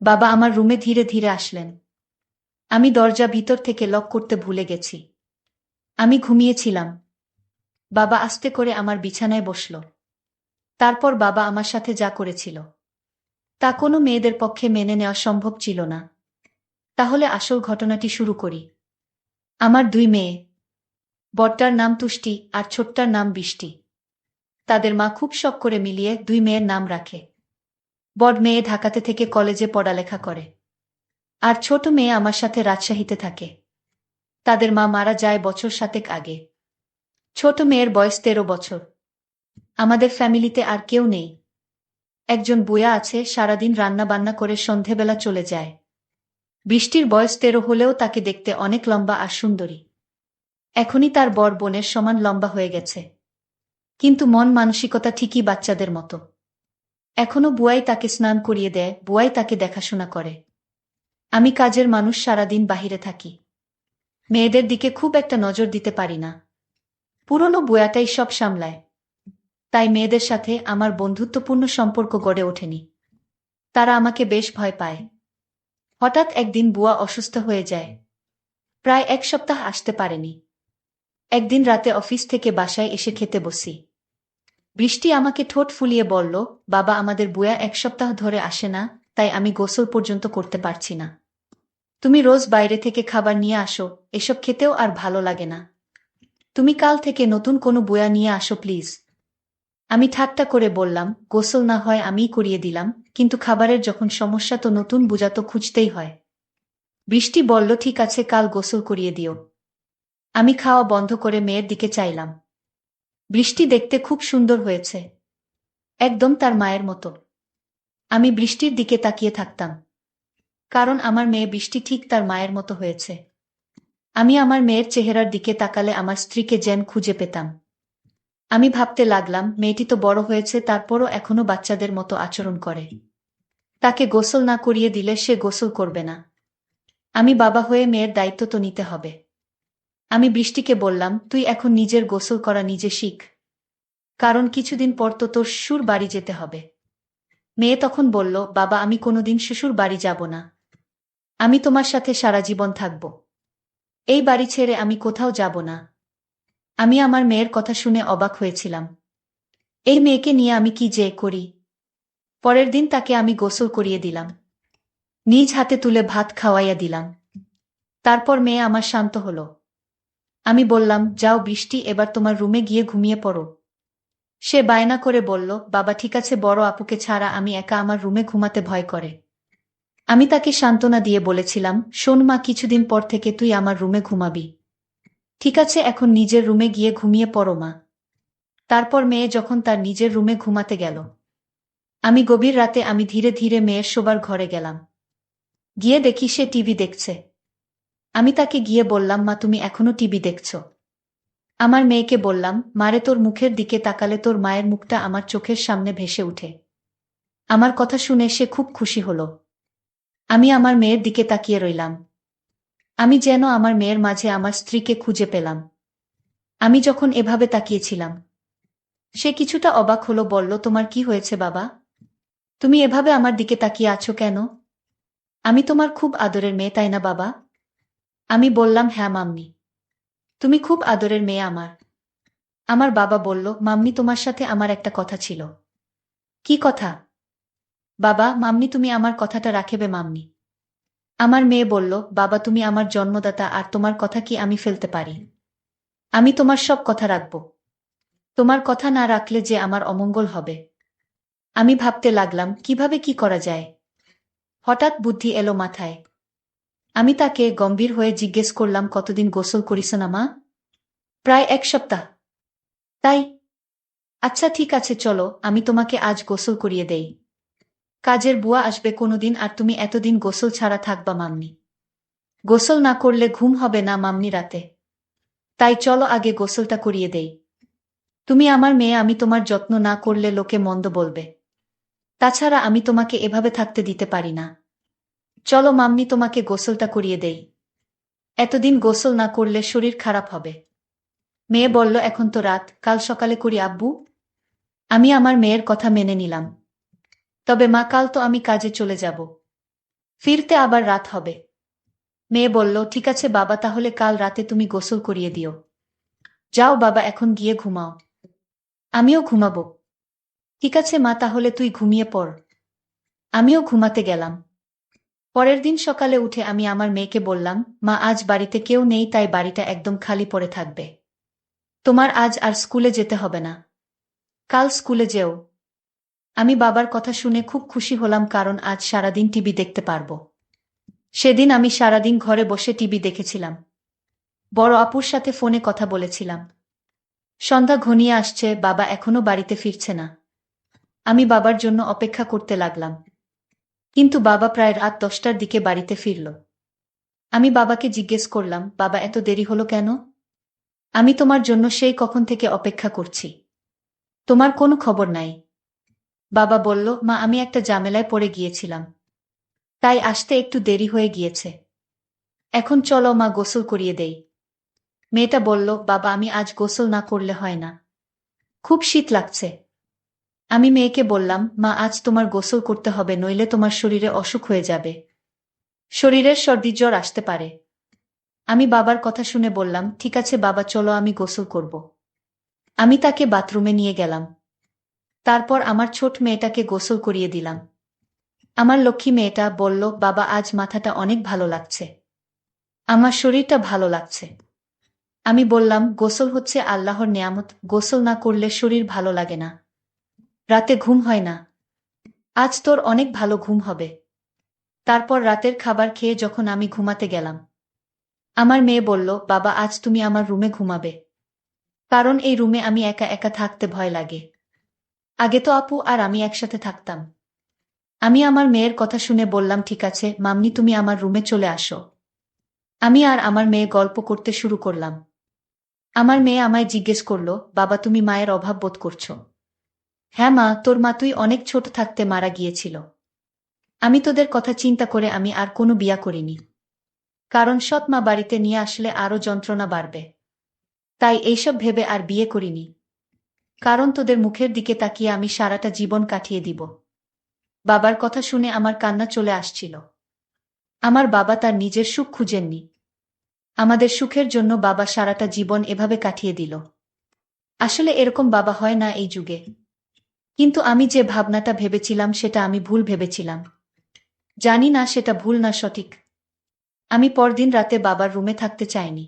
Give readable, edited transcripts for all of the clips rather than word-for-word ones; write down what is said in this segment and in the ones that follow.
বাবা আমার রুমে ধীরে ধীরে আসলেন। আমি দরজা ভিতর থেকে লক করতে ভুলে গেছি। আমি ঘুমিয়েছিলাম। বাবা আস্তে করে আমার বিছানায় বসল। তারপর বাবা আমার সাথে যা করেছিল তা কোনো মেয়েদের পক্ষে মেনে নেওয়া সম্ভব ছিল না। তাহলে আসল ঘটনাটি শুরু করি। আমার দুই মেয়ে, বড়টার নাম তুষ্টি আর ছোটটার নাম বৃষ্টি। তাদের মা খুব শখ করে মিলিয়ে দুই মেয়ের নাম রাখে। বড় মেয়ে ঢাকাতে থেকে কলেজে পড়ালেখা করে, আর ছোট মেয়ে আমার সাথে রাজশাহীতে থাকে। তাদের মা মারা যায় বছর 7 আগে। ছোট মেয়ের বয়স 13 বছর। আমাদের ফ্যামিলিতে আর কেউ নেই। একজন বুয়া আছে, সারাদিন রান্না বান্না করে সন্ধেবেলা চলে যায়। বৃষ্টির বয়স 13 হলেও তাকে দেখতে অনেক লম্বা আর সুন্দরী। এখনই তার বড় বোনের সমান লম্বা হয়ে গেছে, কিন্তু মন মানসিকতা ঠিকই বাচ্চাদের মতো। এখনো বুয়াই তাকে স্নান করিয়ে দেয়, বুয়াই তাকে দেখাশোনা করে। আমি কাজের মানুষ, সারাদিন বাহিরে থাকি। মেয়েদের দিকে খুব একটা নজর দিতে পারি না। পুরনো বুয়াটাই সব সামলায়। তাই মেয়েদের সাথে আমার বন্ধুত্বপূর্ণ সম্পর্ক গড়ে ওঠেনি। তারা আমাকে বেশ ভয় পায়। হঠাৎ একদিন বুয়া অসুস্থ হয়ে যায়। প্রায় 1 সপ্তাহ আসতে পারেনি। একদিন রাতে অফিস থেকে বাসায় এসে খেতে বসি। বৃষ্টি আমাকে ঠোঁট ফুলিয়ে বলল, বাবা আমাদের বুয়া 1 সপ্তাহ ধরে আসে না, তাই আমি গোসল পর্যন্ত করতে পারছি না। তুমি রোজ বাইরে থেকে খাবার নিয়ে আসো, এসব খেতেও আর ভালো লাগে না। তুমি কাল থেকে নতুন কোনো বুয়া নিয়ে আসো প্লিজ। আমি ঠাট্টা করে বললাম, গোসল না হয় আমিই করিয়ে দিলাম, কিন্তু খাবারের যখন সমস্যা তো নতুন বুয়া তো খুঁজতেই হয়। বৃষ্টি বলল, ঠিক আছে, কাল গোসল করিয়ে দিও। আমি খাওয়া বন্ধ করে মেয়ের দিকে চাইলাম। বৃষ্টি দেখতে খুব সুন্দর হয়েছে, একদম তার মায়ের মতো। আমি বৃষ্টির দিকে তাকিয়ে থাকতাম, কারণ আমার মেয়ে বৃষ্টি ঠিক তার মায়ের মতো হয়েছে। আমি আমার মেয়ের চেহারার দিকে তাকালে আমার স্ত্রীকে যেন খুঁজে পেতাম। আমি ভাবতে লাগলাম, মেয়েটি তো বড় হয়েছে, তারপরও এখনো বাচ্চাদের মতো আচরণ করে। তাকে গোসল না করিয়ে দিলে সে গোসল করবে না। আমি বাবা হয়ে মেয়ের দায়িত্ব তো নিতে হবে। আমি বৃষ্টিকে বললাম, তুই এখন নিজের গোসল করা নিজে শিখ, কারণ কিছুদিন পর তো তোর শ্বশুর বাড়ি যেতে হবে। মেয়ে তখন বলল, বাবা আমি কোনোদিন শ্বশুর বাড়ি যাব না। আমি তোমার সাথে সারা জীবন থাকব। এই বাড়ি ছেড়ে আমি কোথাও যাব না। আমি আমার মেয়ের কথা শুনে অবাক হয়েছিলাম। এই মেয়েকে নিয়ে আমি কি যে করি। পরের দিন তাকে আমি গোসল করিয়ে দিলাম। নিজ হাতে তুলে ভাত খাওয়াইয়া দিলাম। তারপর মেয়ে আমার শান্ত হলো। আমি বললাম, যাও বৃষ্টি, এবার তোমার রুমে গিয়ে ঘুমিয়ে পড়ো। সে বায়না করে বলল, বাবা ঠিক আছে, বড় আপুকে ছাড়া আমি একা আমার রুমে ঘুমাতে ভয় করে। আমি তাকে সান্ত্বনা দিয়ে বলেছিলাম, শোন মা, কিছুদিন পর থেকে তুই আমার রুমে ঘুমাবি। ঠিক আছে, এখন নিজের রুমে গিয়ে ঘুমিয়ে পড়ো মা। তারপর মেয়ে যখন তার নিজের রুমে ঘুমাতে গেল, আমি গভীর রাতে আমি ধীরে ধীরে মেয়ের শোবার ঘরে গেলাম। গিয়ে দেখি সে টিভি দেখছে। আমি তাকে গিয়ে বললাম, মা তুমি এখনো টিভি দেখছো? আমার মেয়েকে বললাম, মারে, তোর মুখের দিকে তাকালে তোর মায়ের মুখটা আমার চোখের সামনে ভেসে উঠে। আমার কথা শুনে সে খুব খুশি হলো। আমি আমার মেয়ের দিকে তাকিয়ে রইলাম। আমি যেন আমার মেয়ের মাঝে আমার স্ত্রীকে খুঁজে পেলাম। আমি যখন এভাবে তাকিয়েছিলাম, সে কিছুটা অবাক হলো, বলল, তোমার কি হয়েছে বাবা? তুমি এভাবে আমার দিকে তাকিয়ে আছো কেন? আমি তোমার খুব আদরের মেয়ে, তাই না বাবা? আমি বললাম, হ্যাঁ মাম্মি, তুমি খুব আদরের মেয়ে আমার। আমার বাবা বলল, মাম্মি তোমার সাথে আমার একটা কথা ছিল। কি কথা? বাবা, মাম্মি তুমি আমার কথাটা রাখবে মাম্মি। আমার মেয়ে বলল, বাবা তুমি আমার জন্মদাতা, আর তোমার কথা কি আমি ফেলতে পারি? আমি তোমার সব কথা রাখব। তোমার কথা না রাখলে যে আমার অমঙ্গল হবে। আমি ভাবতে লাগলাম, কিভাবে কি করা যায়। হঠাৎ বুদ্ধি এলো মাথায়। আমি তাকে গম্ভীর হয়ে জিজ্ঞেস করলাম, কতদিন গোসল করিস না মা? প্রায় 1 সপ্তাহ। তাই? আচ্ছা ঠিক আছে, চলো আমি তোমাকে আজ গোসল করিয়ে দেই। কাজের বুয়া আসবে কোনোদিন, আর তুমি এতদিন গোসল ছাড়া থাকবা মাম্মি। গোসল না করলে ঘুম হবে না মাম্মি রাতে। তাই চলো আগে গোসলটা করিয়ে দেই। তুমি আমার মেয়ে, আমি তোমার যত্ন না করলে লোকে মন্দ বলবে। তাছাড়া আমি তোমাকে এভাবে থাকতে দিতে পারি না। চলো মাম্মি, তোমাকে গোসলটা করিয়ে দেই। এতদিন গোসল না করলে শরীর খারাপ হবে। মেয়ে বলল, এখন তো রাত, কাল সকালে করি আব্বু। আমি আমার মেয়ের কথা মেনে নিলাম। তবে মা, কাল তো আমি কাজে চলে যাব। ফিরতে আবার রাত হবে। মেয়ে বলল, ঠিক আছে বাবা, তাহলে কাল রাতে তুমি গোসল করিয়ে দিও। যাও বাবা, এখন গিয়ে ঘুমাও। আমিও ঘুমাবো। ঠিক আছে মা, তাহলে তুই ঘুমিয়ে পড়। আমিও ঘুমাতে গেলাম। পরের দিন সকালে উঠে আমি আমার মেয়েকে বললাম, মা আজ বাড়িতে কেউ নেই, তাই বাড়িটা একদম খালি পড়ে থাকবে। তোমার আজ আর স্কুলে যেতে হবে না। কাল স্কুলে যেও। আমি বাবার কথা শুনে খুব খুশি হলাম, কারণ আজ সারাদিন টিভি দেখতে পারবো। সেদিন আমি সারাদিন ঘরে বসে টিভি দেখেছিলাম। বড় আপুর সাথে ফোনে কথা বলেছিলাম। সন্ধ্যা ঘনিয়ে আসছে, বাবা এখনো বাড়িতে ফিরছে না। আমি বাবার জন্য অপেক্ষা করতে লাগলাম। কিন্তু বাবা প্রায় রাত 10টার দিকে বাড়িতে ফিরল। আমি বাবাকে জিজ্ঞেস করলাম, বাবা এত দেরি হলো কেন? আমি তোমার জন্য সেই কখন থেকে অপেক্ষা করছি। তোমার কোনো খবর নাই। বাবা বলল, মা আমি একটা ঝামেলায় পড়ে গিয়েছিলাম, তাই আসতে একটু দেরি হয়ে গিয়েছে। এখন চলো মা, গোসল করিয়ে দেই। মেয়েটা বলল, বাবা আমি আজ গোসল না করলে হয় না, খুব শীত লাগছে। আমি মেয়েকে বললাম, মা আজ তোমার গোসল করতে হবে, নইলে তোমার শরীরে অসুখ হয়ে যাবে। শরীরের সর্দি জ্বর আসতে পারে। আমি বাবার কথা শুনে বললাম, ঠিক আছে বাবা, চলো আমি গোসল করব। আমি তাকে বাথরুমে নিয়ে গেলাম। তারপর আমার ছোট মেয়েটাকে গোসল করিয়ে দিলাম। আমার লক্ষ্মী মেয়েটা বলল, বাবা আজ মাথাটা অনেক ভালো লাগছে, আমার শরীরটা ভালো লাগছে। আমি বললাম, গোসল হচ্ছে আল্লাহর নেয়ামত, গোসল না করলে শরীর ভালো লাগে না, রাতে ঘুম হয় না। আজ তোর অনেক ভালো ঘুম হবে। তারপর রাতের খাবার খেয়ে যখন আমি ঘুমাতে গেলাম, আমার মেয়ে বলল, বাবা আজ তুমি আমার রুমে ঘুমাবে, কারণ এই রুমে আমি একা একা থাকতে ভয় লাগে। আগে তো আপু আর আমি একসাথে থাকতাম। আমি আমার মেয়ের কথা শুনে বললাম, ঠিক আছে মাম্মি, তুমি আমার রুমে চলে আসো। আমি আর আমার মেয়ে গল্প করতে শুরু করলাম। আমার মেয়ে আমায় জিজ্ঞেস করলো, বাবা তুমি মায়ের অভাব বোধ করছো? হ্যাঁ মা, তোর মা তুই অনেক ছোট থাকতে মারা গিয়েছিল। আমি তোদের কথা চিন্তা করে আমি আর কোনো বিয়া করিনি, কারণ সৎ মা বাড়িতে নিয়ে আসলে আরো যন্ত্রণা বাড়বে। তাই এইসব ভেবে আর বিয়ে করিনি, কারণ তোদের মুখের দিকে তাকিয়ে আমি সারাটা জীবন কাটিয়ে দিব। বাবার কথা শুনে আমার কান্না চলে আসছিল। আমার বাবা তার নিজের সুখ খুঁজেননি, আমাদের সুখের জন্য বাবা সারাটা জীবন এভাবে কাটিয়ে দিল। আসলে এরকম বাবা হয় না এই যুগে। কিন্তু আমি যে ভাবনাটা ভেবেছিলাম সেটা আমি ভুল ভেবেছিলাম। জানি না সেটা ভুল না সঠিক। আমি পরদিন রাতে বাবার রুমে থাকতে চাইনি,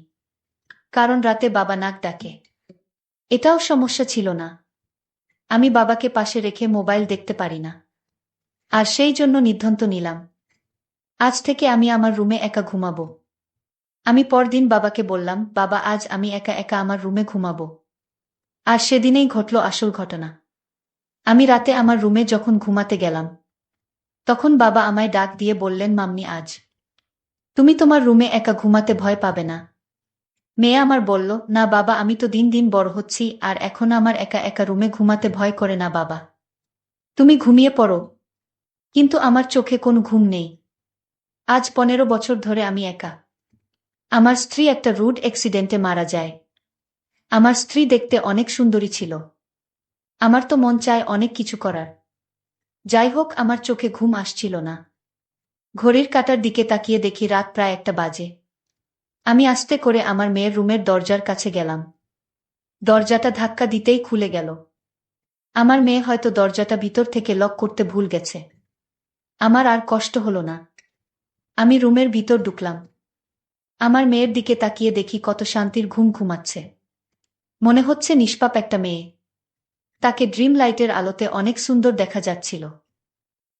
কারণ রাতে বাবা নাক ডাকে। এটাও সমস্যা ছিল না, আমি বাবাকে পাশে রেখে মোবাইল দেখতে পারি না। আর সেই জন্য সিদ্ধান্ত নিলাম, আজ থেকে আমি আমার রুমে একা ঘুমাবো। আমি পরদিন বাবাকে বললাম, বাবা আজ আমি একা একা আমার রুমে ঘুমাবো। আর সেদিনেই ঘটল আসল ঘটনা। আমি রাতে আমার রুমে যখন ঘুমাতে গেলাম, তখন বাবা আমায় ডাক দিয়ে বললেন, মাম্মি আজ তুমি তোমার রুমে একা ঘুমাতে ভয় পাবে না? মেয়ে আমার বলল, না বাবা, আমি তো দিন দিন বড় হচ্ছি, আর এখন আমার একা একা রুমে ঘুমাতে ভয় করে না বাবা। তুমি ঘুমিয়ে পড়ো। কিন্তু আমার চোখে কোনো ঘুম নেই। আজ 15 বছর ধরে আমি একা। আমার স্ত্রী একটা রোড অ্যাক্সিডেন্টে মারা যায়। আমার স্ত্রী দেখতে অনেক সুন্দরী ছিল। আমার তো মন চায় অনেক কিছু করার। যাই হোক, আমার চোখে ঘুম আসছিল না। ঘড়ির কাঁটার দিকে তাকিয়ে দেখি রাত প্রায় 1টা বাজে। আমি আস্তে করে আমার মেয়ের রুমের দরজার কাছে গেলাম। দরজাটা ধাক্কা দিতেই খুলে গেল। আমার মেয়ে হয়তো দরজাটা ভিতর থেকে লক করতে ভুল গেছে। আমার আর কষ্ট হলো না। আমি রুমের ভিতর ঢুকলাম। আমার মেয়ের দিকে তাকিয়ে দেখি কত শান্তির ঘুম ঘুমাচ্ছে। মনে হচ্ছে নিষ্পাপ একটা মেয়ে। তাকে ড্রিম লাইটের আলোতে অনেক সুন্দর দেখা যাচ্ছিল,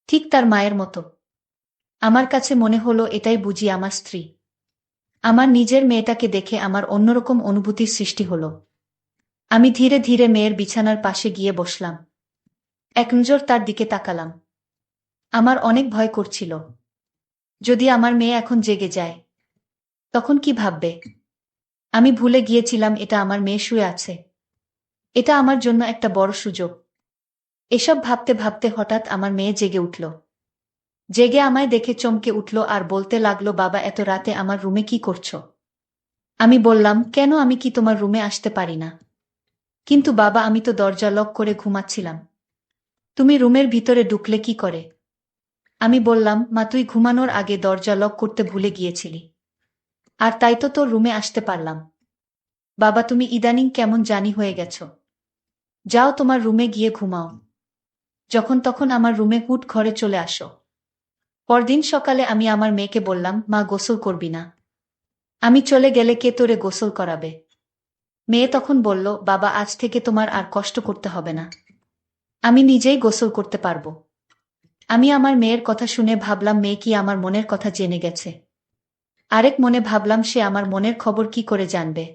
ঠিক তার মায়ের মতো। আমার কাছে মনে হলো এটাই বুঝি আমার স্ত্রী। আমার নিজের মেয়েটাকে দেখে আমার অন্যরকম অনুভূতির সৃষ্টি হলো। আমি ধীরে ধীরে মেয়ের বিছানার পাশে গিয়ে বসলাম। এক নজর তার দিকে তাকালাম। আমার অনেক ভয় করছিল। যদি আমার মেয়ে এখন জেগে যায়, তখন কি ভাববে? আমি ভুলে গিয়েছিলাম এটা আমার মেয়ে শুয়ে আছে। এটা আমার জন্য একটা বড় সুযোগ। এসব ভাবতে ভাবতে হঠাৎ আমার মেয়ে জেগে উঠল। জেগে আমায় দেখে চমকে উঠল আর বলতে লাগলো, বাবা এত রাতে আমার রুমে কি করছো? আমি বললাম, কেন, আমি কি তোমার রুমে আসতে পারি না? কিন্তু বাবা, আমি তো দরজা লক করে ঘুমাচ্ছিলাম। তুমি রুমের ভিতরে ঢুকলে কি করে? আমি বললাম, মা তুই ঘুমানোর আগে দরজা লক করতে ভুলে গিয়েছিলি। আর তাই তো তোর রুমে আসতে পারলাম। বাবা তুমি ইদানিং কেমন জানি হয়ে গেছ। যাও তোমার রুমে গিয়ে ঘুমাও। যখন তখন আমার রুমে হুট ঘরে চলে আসো। পরদিন সকালে আমি আমার মেয়েকে বললাম, মা গোসল করবি না? আমি চলে গেলে কে তোরে গোসল করাবে? মেয়ে তখন বলল, বাবা আজ থেকে তোমার আর কষ্ট করতে হবে না। আমি নিজেই গোসল করতে পারবো। আমি আমার মেয়ের কথা শুনে ভাবলাম মেয়ে কি আমার মনের কথা জেনে গেছে। আরেক মনে ভাবলাম সে আমার মনের খবর কি করে জানবে।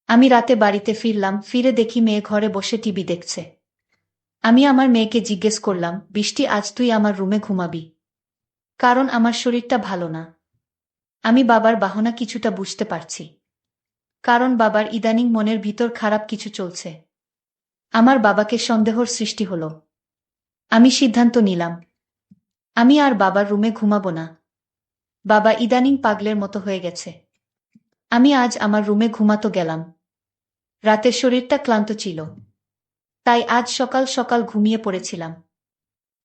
আমি রাতে বাড়িতে ফিরলাম, ফিরে দেখি মেয়ে ঘরে বসে টিভি দেখছে। আমি আমার মেয়েকে জিজ্ঞেস করলাম, বৃষ্টি আজ তুই আমার রুমে ঘুমাবি? কারণ আমার শরীরটা ভালো না। আমি বাবার বাহনা কিছুটা বুঝতে পারছি। কারণ বাবার ইদানিং মনের ভিতর খারাপ কিছু চলছে। আমার বাবাকে সন্দেহর সৃষ্টি হলো। আমি সিদ্ধান্ত নিলাম, আমি আর বাবার রুমে ঘুমাবো না। বাবা ইদানিং পাগলের মতো হয়ে গেছে। আমি আজ আমার রুমে ঘুমাতে গেলাম। রাতের শরীরটা ক্লান্ত ছিল। তাই আজ সকাল সকাল ঘুমিয়ে পড়েছিলাম।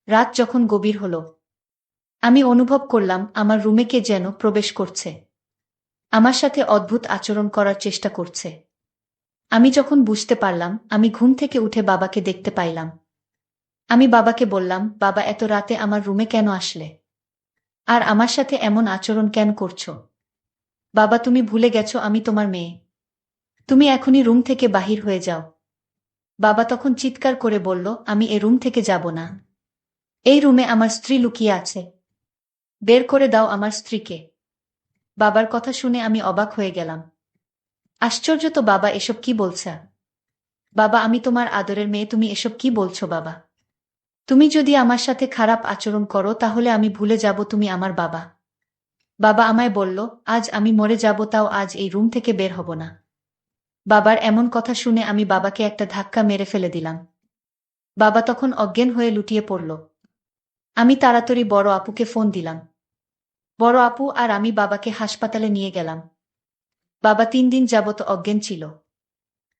রাত যখন গভীর হলো, আমি অনুভব করলাম আমার রুমে কে যেন প্রবেশ করছে। আমার সাথে অদ্ভুত আচরণ করার চেষ্টা করছে। আমি যখন বুঝতে পারলাম, আমি ঘুম থেকে উঠে বাবাকে দেখতে পাইলাম। আমি বাবাকে বললাম, বাবা এত রাতে আমার রুমে কেন আসলে? আর আমার সাথে এমন আচরণ কেন করছো? বাবা তুমি ভুলে গেছো আমি তোমার মেয়ে। তুমি এখনই রুম থেকে বাহির হয়ে যাও। বাবা তখন চিৎকার করে বলল, আমি এ রুম থেকে যাব না। এই রুমে আমার স্ত্রী লুকিয়ে আছে। বের করে দাও আমার স্ত্রীকে। বাবার কথা শুনে আমি অবাক হয়ে গেলাম। আশ্চর্য তো বাবা, এসব কি বলছে? বাবা আমি তোমার আদরের মেয়ে, তুমি এসব কি বলছো বাবা? তুমি যদি আমার সাথে খারাপ আচরণ করো তাহলে আমি ভুলে যাব তুমি আমার বাবা। বাবা আমায় বলল, আজ আমি মরে যাব তাও আজ এই রুম থেকে বের হব না। বাবার এমন কথা শুনে আমি বাবাকে একটা ধাক্কা মেরে ফেলে দিলাম। বাবা তখন অজ্ঞান হয়ে লুটিয়ে পড়ল। আমি তাড়াতাড়ি বড় আপুকে ফোন দিলাম। বড় আপু আর আমি বাবাকে হাসপাতালে নিয়ে গেলাম। বাবা 3 দিন যাবত অজ্ঞান ছিল।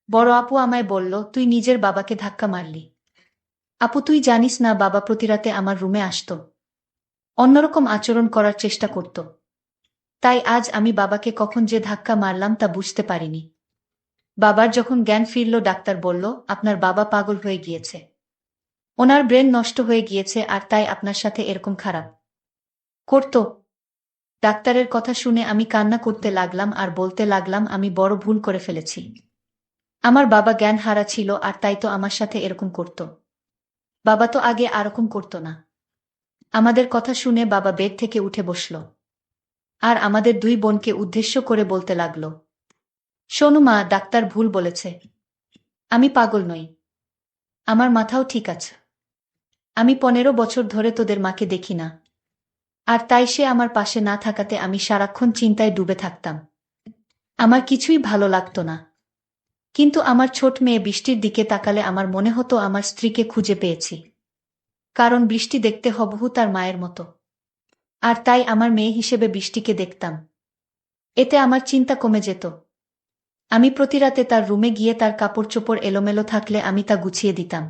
বড় আপু আমায় বলল, তুই নিজের বাবাকে ধাক্কা মারলি। আপু তুই জানিস না বাবা প্রতি রাতে আমার রুমে আসতো। অন্যরকম আচরণ করার চেষ্টা করত। তাই আজ আমি বাবাকে কখন যে ধাক্কা মারলাম তা বুঝতে পারিনি। বাবার যখন জ্ঞান ফিরল ডাক্তার বলল, আপনার বাবা পাগল হয়ে গিয়েছে। ওনার ব্রেন নষ্ট হয়ে গিয়েছে আর তাই আপনার সাথে এরকম খারাপ করত। ডাক্তারের কথা শুনে আমি কান্না করতে লাগলাম আর বলতে লাগলাম আমি বড় ভুল করে ফেলেছি। আমার বাবা জ্ঞান হারা ছিল আর তাই তো আমার সাথে এরকম করত। বাবা তো আগে আরকম করত না। আমাদের কথা শুনে বাবা বেড থেকে উঠে বসল। আর আমাদের 2 বোনকে উদ্দেশ্য করে বলতে লাগল, শোনো মা, ডাক্তার ভুল বলেছে। আমি পাগল নই। আমার মাথাও ঠিক আছে। আমি 15 বছর ধরে তোদের মাকে দেখি না। আর তাই সে আমার পাশে না থাকাতে আমি সারাক্ষণ চিন্তায় ডুবে থাকতাম। আমার কিছুই ভালো লাগতো না। কিন্তু আমার ছোট মেয়ে বৃষ্টির দিকে তাকালে আমার মনে হতো আমার স্ত্রীকে খুঁজে পেয়েছি। কারণ বৃষ্টি দেখতে হুবহু তার মায়ের মতো। আর তাই আমার মেয়ে হিসেবে বৃষ্টিকে দেখতাম। এতে আমার চিন্তা কমে যেত। আমি প্রতি রাতে তার রুমে গিয়ে তার কাপড় চোপড় এলোমেলো থাকলে আমি তা গুছিয়ে দিতাম।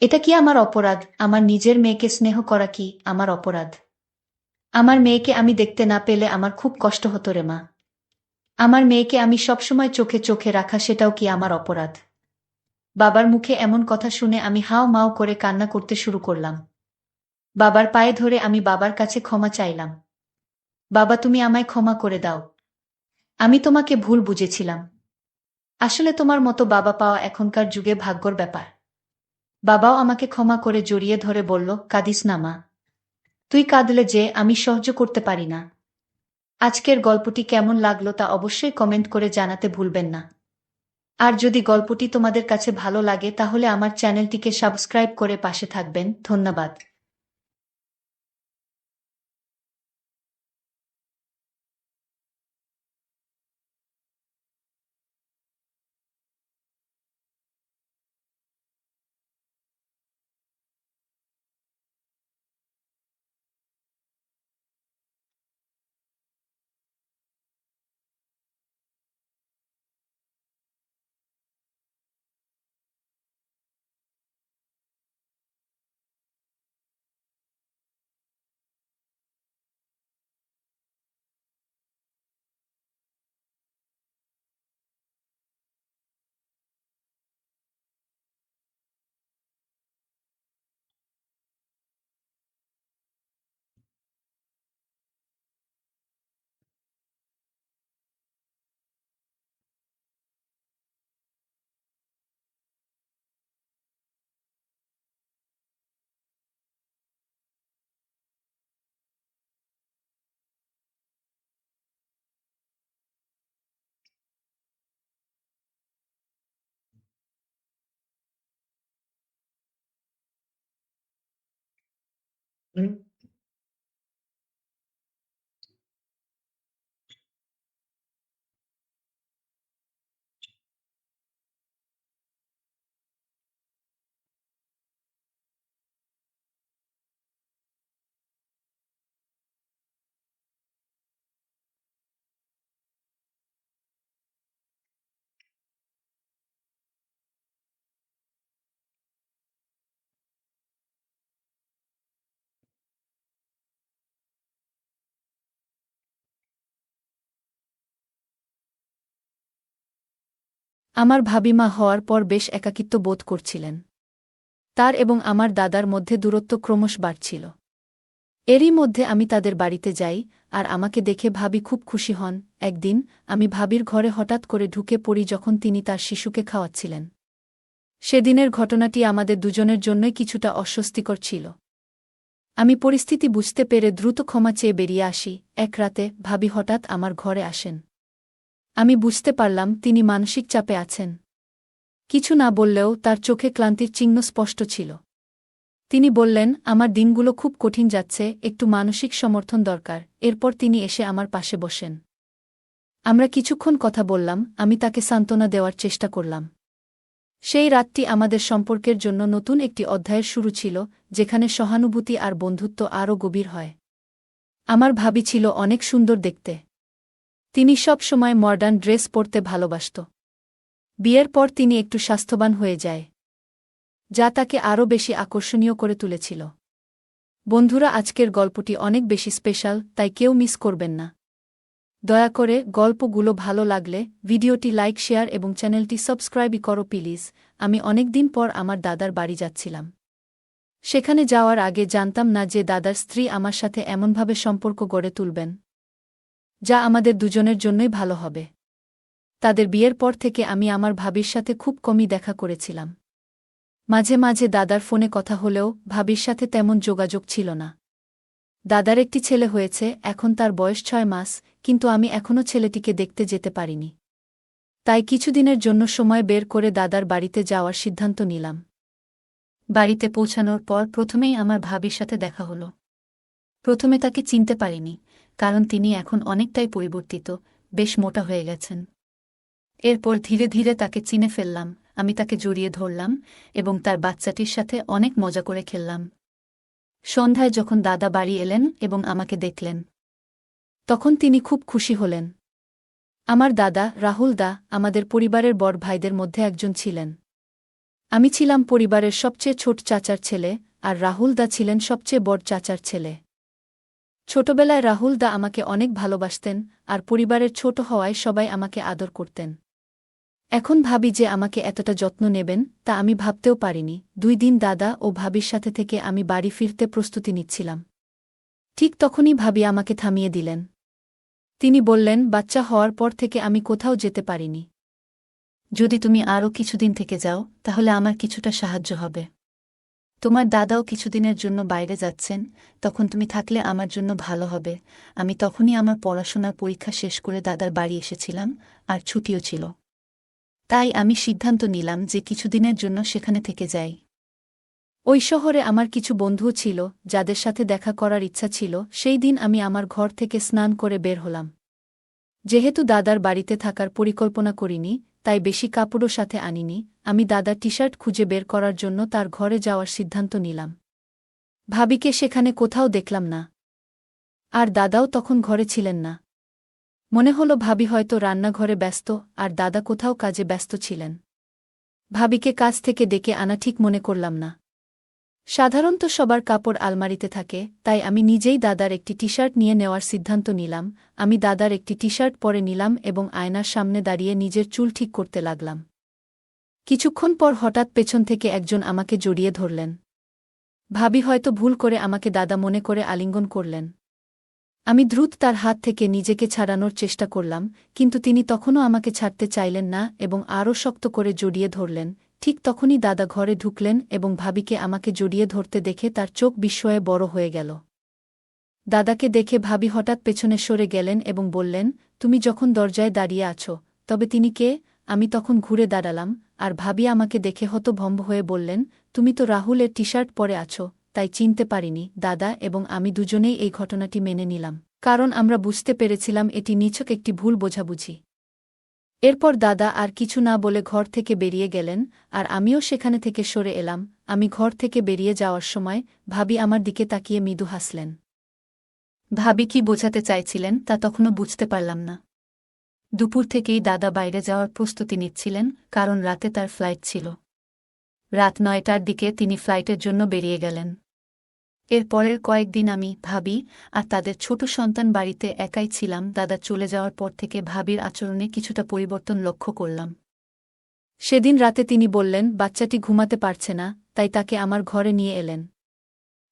এটা কি আমার অপরাধ? আমার নিজের মেয়েকে স্নেহ করা কি আমার অপরাধ? আমার মেয়েকে আমি দেখতে না পেলে আমার খুব কষ্ট হতো রে মা। আমার মেয়েকে আমি সবসময় চোখে চোখে রাখা, সেটাও কি আমার অপরাধ? বাবার মুখে এমন কথা শুনে আমি হাও মাও করে কান্না করতে শুরু করলাম। বাবার পায়ে ধরে আমি বাবার কাছে ক্ষমা চাইলাম। বাবা তুমি আমায় ক্ষমা করে দাও। আমি তোমাকে ভুল বুঝেছিলাম। আসলে তোমার মতো বাবা পাওয়া এখনকার যুগে ভাগ্যর ব্যাপার। বাবাও আমাকে ক্ষমা করে জড়িয়ে ধরে বলল, কাঁদিস না মা। তুই কাঁদলে যে আমি সহ্য করতে পারি না। আজকের গল্পটি কেমন লাগলো তা অবশ্যই কমেন্ট করে জানাতে ভুলবেন না। আর যদি গল্পটি তোমাদের কাছে ভালো লাগে তাহলে আমার চ্যানেলটিকে সাবস্ক্রাইব করে পাশে থাকবেন। ধন্যবাদ। আমার ভাবিমা হওয়ার পর বেশ একাকিত্ব বোধ করছিলেন। তার এবং আমার দাদার মধ্যে দূরত্ব ক্রমশ বাড়ছিল। এরই মধ্যে আমি তাদের বাড়িতে যাই, আর আমাকে দেখে ভাবি খুব খুশি হন। একদিন আমি ভাবির ঘরে হঠাৎ করে ঢুকে পড়ি যখন তিনি তার শিশুকে খাওয়াচ্ছিলেন। সেদিনের ঘটনাটি আমাদের দুজনের জন্যই কিছুটা অস্বস্তিকর ছিল। আমি পরিস্থিতি বুঝতে পেরে দ্রুত ক্ষমা চেয়ে বেরিয়ে আসি। এক রাতে ভাবি হঠাৎ আমার ঘরে আসেন। আমি বুঝতে পারলাম তিনি মানসিক চাপে আছেন। কিছু না বললেও তার চোখে ক্লান্তির চিহ্ন স্পষ্ট ছিল। তিনি বললেন, আমার দিনগুলো খুব কঠিন যাচ্ছে, একটু মানসিক সমর্থন দরকার। এরপর তিনি এসে আমার পাশে বসেন। আমরা কিছুক্ষণ কথা বললাম, আমি তাকে সান্ত্বনা দেওয়ার চেষ্টা করলাম। সেই রাতটি আমাদের সম্পর্কের জন্য নতুন একটি অধ্যায়ের শুরু ছিল, যেখানে সহানুভূতি আর বন্ধুত্ব আরও গভীর হয়। আমার ভাবি ছিল অনেক সুন্দর দেখতে। তিনি সব সময় মডার্ন ড্রেস পরতে ভালোবাসত। বিয়ের পর তিনি একটু স্বাস্থ্যবান হয়ে যায়, যা তাকে আরও বেশি আকর্ষণীয় করে তুলেছিল। বন্ধুরা, আজকের গল্পটি অনেক বেশি স্পেশাল, তাই কেউ মিস করবেন না। দয়া করে গল্পগুলো ভালো লাগলে ভিডিওটি লাইক, শেয়ার এবং চ্যানেলটি সাবস্ক্রাইবই করো প্লিজ। আমি অনেক দিন পর আমার দাদার বাড়ি যাচ্ছিলাম। সেখানে যাওয়ার আগে জানতাম না যে দাদার স্ত্রী আমার সাথে এমনভাবে সম্পর্ক গড়ে তুলবেন, যা আমাদের দুজনের জন্যই ভালো হবে। তাদের বিয়ের পর থেকে আমি আমার ভাবির সাথে খুব কমই দেখা করেছিলাম। মাঝে মাঝে দাদার ফোনে কথা হলেও ভাবির সাথে তেমন যোগাযোগ ছিল না। দাদার একটি ছেলে হয়েছে, এখন তার বয়স 6 মাস, কিন্তু আমি এখনও ছেলেটিকে দেখতে যেতে পারিনি। তাই কিছুদিনের জন্য সময় বের করে দাদার বাড়িতে যাওয়ার সিদ্ধান্ত নিলাম। বাড়িতে পৌঁছানোর পর প্রথমেই আমার ভাবির সাথে দেখা হলো। প্রথমে তাকে চিনতে পারিনি, কারণ তিনি এখন অনেকটাই পরিবর্তিত, বেশ মোটা হয়ে গেছেন। এরপর ধীরে ধীরে তাকে চিনে ফেললাম। আমি তাকে জড়িয়ে ধরলাম এবং তার বাচ্চাটির সাথে অনেক মজা করে খেললাম। সন্ধ্যায় যখন দাদা বাড়ি এলেন এবং আমাকে দেখলেন, তখন তিনি খুব খুশি হলেন। আমার দাদা রাহুল দা আমাদের পরিবারের বড় ভাইদের মধ্যে একজন ছিলেন। আমি ছিলাম পরিবারের সবচেয়ে ছোট চাচার ছেলে, আর রাহুল দা ছিলেন সবচেয়ে বড় চাচার ছেলে। ছোটবেলায় রাহুল দা আমাকে অনেক ভালোবাসতেন, আর পরিবারের ছোট হওয়ায় সবাই আমাকে আদর করতেন। এখন ভাবি যে আমাকে এতটা যত্ন নেবেন, তা আমি ভাবতেও পারিনি। 2 দিন দাদা ও ভাবির সাথে থেকে আমি বাড়ি ফিরতে প্রস্তুতি নিচ্ছিলাম। ঠিক তখনই ভাবি আমাকে থামিয়ে দিলেন। তিনি বললেন, বাচ্চা হওয়ার পর থেকে আমি কোথাও যেতে পারিনি। যদি তুমি আরও কিছুদিন থেকে যাও, তাহলে আমার কিছুটা সাহায্য হবে। তোমার দাদাও কিছুদিনের জন্য বাইরে যাচ্ছেন, তখন তুমি থাকলে আমার জন্য ভালো হবে। আমি তখনই আমার পড়াশোনার পরীক্ষা শেষ করে দাদার বাড়ি এসেছিলাম, আর ছুটিও ছিল। তাই আমি সিদ্ধান্ত নিলাম যে কিছুদিনের জন্য সেখানে থেকে যাই। ওই শহরে আমার কিছু বন্ধুও ছিল, যাদের সাথে দেখা করার ইচ্ছা ছিল। সেই দিন আমি আমার ঘর থেকে স্নান করে বের হলাম। যেহেতু দাদার বাড়িতে থাকার পরিকল্পনা করিনি, তাই বেশি কাপড়ও সাথে আনিনি। আমি দাদার টি-শার্ট খুঁজে বের করার জন্য তার ঘরে যাওয়ার সিদ্ধান্ত নিলাম। ভাবিকে সেখানে কোথাও দেখলাম না, আর দাদাও তখন ঘরে ছিলেন না। মনে হলো ভাবি হয়তো রান্নাঘরে ব্যস্ত, আর দাদা কোথাও কাজে ব্যস্ত ছিলেন। ভাবিকে কাজ থেকে ডেকে আনা ঠিক মনে করলাম না। সাধারণত সবার কাপড় আলমারিতে থাকে, তাই আমি নিজেই দাদার একটি টি-শার্ট নিয়ে নেওয়ার সিদ্ধান্ত নিলাম। আমি দাদার একটি টি-শার্ট পরে নিলাম এবং আয়নার সামনে দাঁড়িয়ে নিজের চুল ঠিক করতে লাগলাম। কিছুক্ষণ পর হঠাৎ পেছন থেকে একজন আমাকে জড়িয়ে ধরলেন। ভাবি হয়তো ভুল করে আমাকে দাদা মনে করে আলিঙ্গন করলেন। আমি দ্রুত তার হাত থেকে নিজেকে ছাড়ানোর চেষ্টা করলাম, কিন্তু তিনি তখনও আমাকে ছাড়তে চাইলেন না এবং আরও শক্ত করে জড়িয়ে ধরলেন। ঠিক তখনই দাদা ঘরে ঢুকলেন এবং ভাবিকে আমাকে জড়িয়ে ধরতে দেখে তার চোখ বিস্ময়ে বড় হয়ে গেল। দাদাকে দেখে ভাবি হঠাৎ পেছনে সরে গেলেন এবং বললেন, তুমি যখন দরজায় দাঁড়িয়ে আছো, তবে তিনি কে? আমি তখন ঘুরে দাঁড়ালাম, আর ভাবি আমাকে দেখে হতভম্ব হয়ে বললেন, তুমি তো রাহুলের টি-শার্ট পরে আছো, তাই চিনতে পারিনি। দাদা এবং আমি দুজনেই এই ঘটনাটি মেনে নিলাম, কারণ আমরা বুঝতে পেরেছিলাম এটি নিছক একটি ভুল বোঝাবুঝি। এরপর দাদা আর কিছু না বলে ঘর থেকে বেরিয়ে গেলেন, আর আমিও সেখানে থেকে সরে এলাম। আমি ঘর থেকে বেরিয়ে যাওয়ার সময় ভাবি আমার দিকে তাকিয়ে মৃদু হাসলেন। ভাবি কি বোঝাতে চাইছিলেন তা তখনও বুঝতে পারলাম না। দুপুর থেকেই দাদা বাইরে যাওয়ার প্রস্তুতি নিচ্ছিলেন, কারণ রাতে তার ফ্লাইট ছিল। রাত 9টার দিকে তিনি ফ্লাইটের জন্য বেরিয়ে গেলেন। এর পরের কয়েকদিন আমি, ভাবি আর তাদের ছোট সন্তান বাড়িতে একাই ছিলাম। দাদা চলে যাওয়ার পর থেকে ভাবির আচরণে কিছুটা পরিবর্তন লক্ষ্য করলাম। সেদিন রাতে তিনি বললেন বাচ্চাটি ঘুমাতে পারছে না, তাই তাকে আমার ঘরে নিয়ে এলেন।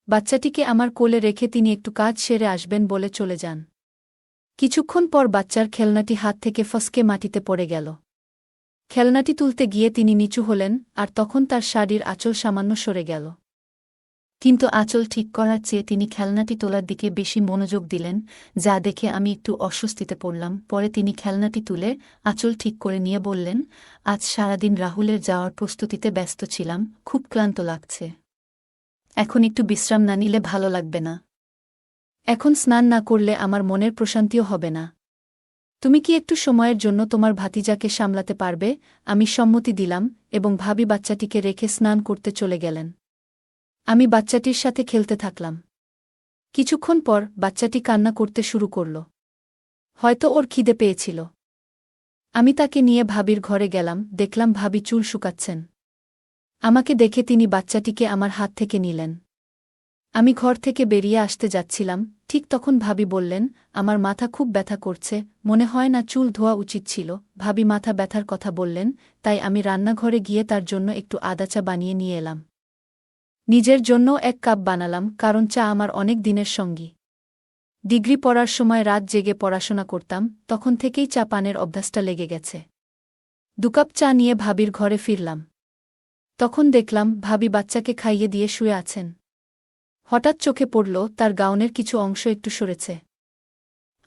বাচ্চাটিকে আমার কোলে রেখে তিনি একটু কাজ সেরে আসবেন বলে চলে যান। কিছুক্ষণ পর বাচ্চার খেলনাটি হাত থেকে ফসকে মাটিতে পড়ে গেল। খেলনাটি তুলতে গিয়ে তিনি নিচু হলেন, আর তখন তার শাড়ির আঁচল সামান্য সরে গেল। কিন্তু আঁচল ঠিক করার চেয়ে তিনি খেলনাটি তোলার দিকে বেশি মনোযোগ দিলেন, যা দেখে আমি একটু অস্বস্তিতে পড়লাম। পরে তিনি খেলনাটি তুলে আঁচল ঠিক করে নিয়ে বললেন, আজ সারাদিন রাহুলের যাওয়ার প্রস্তুতিতে ব্যস্ত ছিলাম, খুব ক্লান্ত লাগছে। এখন একটু বিশ্রাম না নিলে ভালো লাগবে না। এখন স্নান না করলে আমার মনের প্রশান্তিও হবে না। তুমি কি একটু সময়ের জন্য তোমার ভাতিজাকে সামলাতে পারবে? আমি সম্মতি দিলাম, এবং ভাবি বাচ্চাটিকে রেখে স্নান করতে চলে গেলেন। আমি বাচ্চাটির সাথে খেলতে থাকলাম। কিছুক্ষণ পর বাচ্চাটি কান্না করতে শুরু করল। হয়তো ওর খিদে পেয়েছিল। আমি তাকে নিয়ে ভাবির ঘরে গেলাম, দেখলাম ভাবি চুল শুকাচ্ছেন। আমাকে দেখে তিনি বাচ্চাটিকে আমার হাত থেকে নিলেন। আমি ঘর থেকে বেরিয়ে আসতে যাচ্ছিলাম, ঠিক তখন ভাবি বললেন, আমার মাথা খুব ব্যথা করছে, মনে হয় না চুল ধোয়া উচিত ছিল। ভাবি মাথা ব্যথার কথা বললেন, তাই আমি রান্নাঘরে গিয়ে তার জন্য একটু আদা চা বানিয়ে নিয়ে এলাম। নিজের জন্য 1 কাপ বানালাম, কারণ চা আমার অনেক দিনের সঙ্গী। ডিগ্রি পড়ার সময় রাত জেগে পড়াশোনা করতাম, তখন থেকেই চা পানের অভ্যাসটা লেগে গেছে। 2 কাপ চা নিয়ে ভাবির ঘরে ফিরলাম। তখন দেখলাম ভাবি বাচ্চাকে খাইয়ে দিয়ে শুয়ে আছেন। হঠাৎ চোখে পড়ল তার গাউনের কিছু অংশ একটু সরেছে,